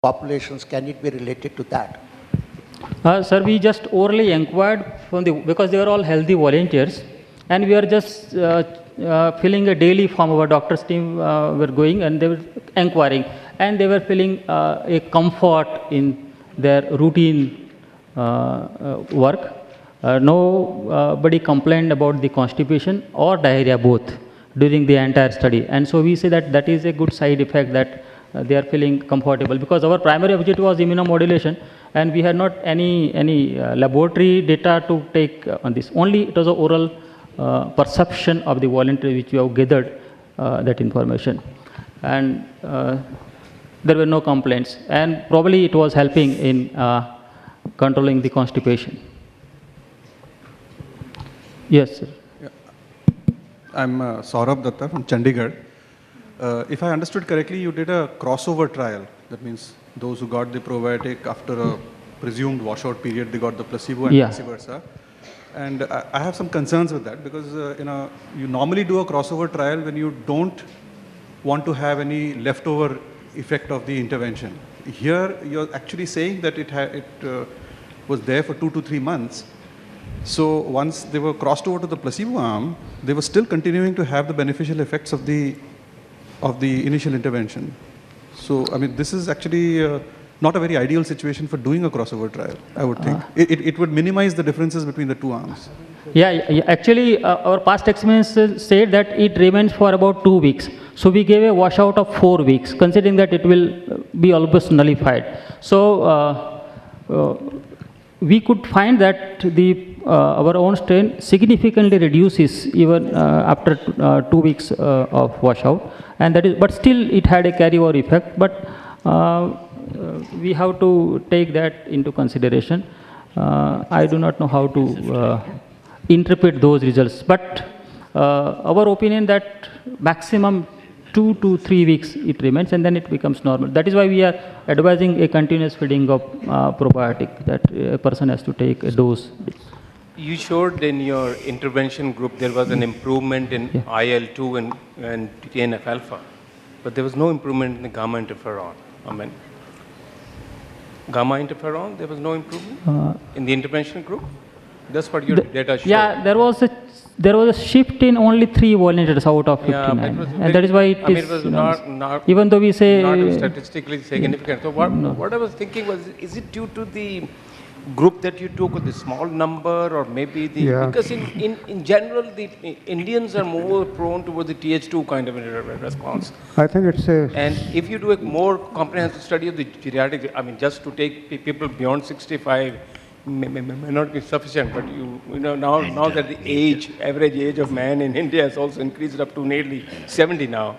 populations? Can it be related to that? Sir, we just orally inquired because they were all healthy volunteers, and we are just filling a daily form. Our doctor's team were going and they were inquiring, and they were feeling a comfort in their routine work. Nobody complained about the constipation or diarrhea both during the entire study, and so we say that that is a good side effect, that they are feeling comfortable, because our primary objective was immunomodulation, and we had not any laboratory data to take on this. Only it was an oral perception of the volunteer which we have gathered that information, and there were no complaints, and probably it was helping in controlling the constipation. Yes, sir. Yeah. I'm Saurabh Datta from Chandigarh. If I understood correctly, you did a crossover trial. That means those who got the probiotic after a presumed washout period, they got the placebo and vice versa. And I have some concerns with that, because you normally do a crossover trial when you don't want to have any leftover effect of the intervention. Here, you're actually saying that it was there for 2 to 3 months. So once they were crossed over to the placebo arm, they were still continuing to have the beneficial effects of the initial intervention. So, I mean, this is actually not a very ideal situation for doing a crossover trial, I would think. It would minimize the differences between the two arms. Yeah, actually, our past experiences said that it remains for about 2 weeks. So we gave a washout of 4 weeks, considering that it will be almost nullified. So we could find that our own strain significantly reduces even after 2 weeks of washout, and that is, but still it had a carryover effect. But we have to take that into consideration. I do not know how to interpret those results, but our opinion that maximum 2 to 3 weeks it remains, and then it becomes normal. That is why we are advising a continuous feeding of probiotic, that a person has to take a dose. You showed in your intervention group there was an improvement in IL-2 and TNF-alpha, but there was no improvement in the gamma interferon. I mean, gamma interferon, there was no improvement in the intervention group? That's what your data showed. Yeah, there was a shift in only 3 volunteers out of 59, and that is why it is, not, even though we say not statistically significant. So what I was thinking was, is it due to the group that you took, with the small number, or maybe because in general the Indians are more prone towards the Th2 kind of a response. I think it's a... And if you do a more comprehensive study of the geriatric, I mean, just to take people beyond 65 may not be sufficient, but you know now that the average age of man in India has also increased up to nearly 70 now.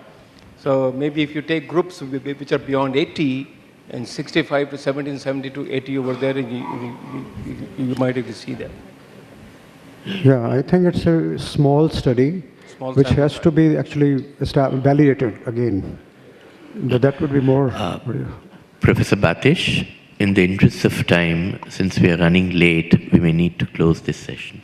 So maybe if you take groups which are beyond 80, and 65 to 70 and 70 to 80 over there, you might even see that. Yeah, I think it's a small study, which has to be actually validated again. That would be more... Professor Batish, in the interest of time, since we are running late, we may need to close this session.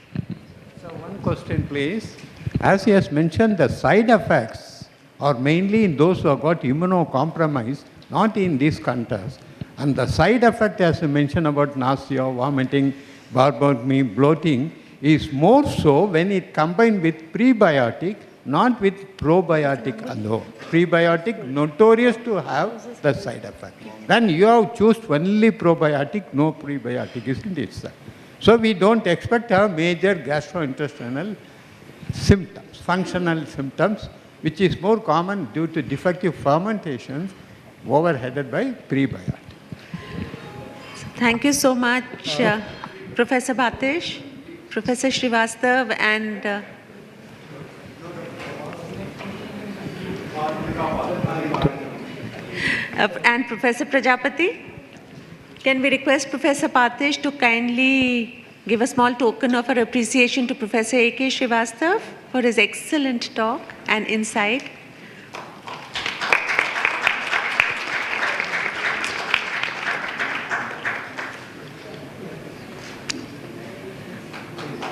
So one question, please. As he has mentioned, the side effects are mainly in those who have got immunocompromised, not in these contests. And the side effect, as you mentioned about nausea, vomiting, bloating, is more so when it combined with prebiotic, not with probiotic alone. Prebiotic notorious to have the side effect. Then you have choose only probiotic, no prebiotic, isn't it, sir? So we don't expect to have major gastrointestinal symptoms, functional symptoms, which is more common due to defective fermentations overheaded by prebiotic. Thank you so much, Professor Batish, Professor Srivastav, and Professor Prajapati. Can we request Professor Batish to kindly give a small token of our appreciation to Professor A.K. Srivastav for his excellent talk and insight.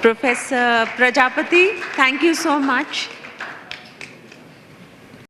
Professor Prajapati, thank you so much.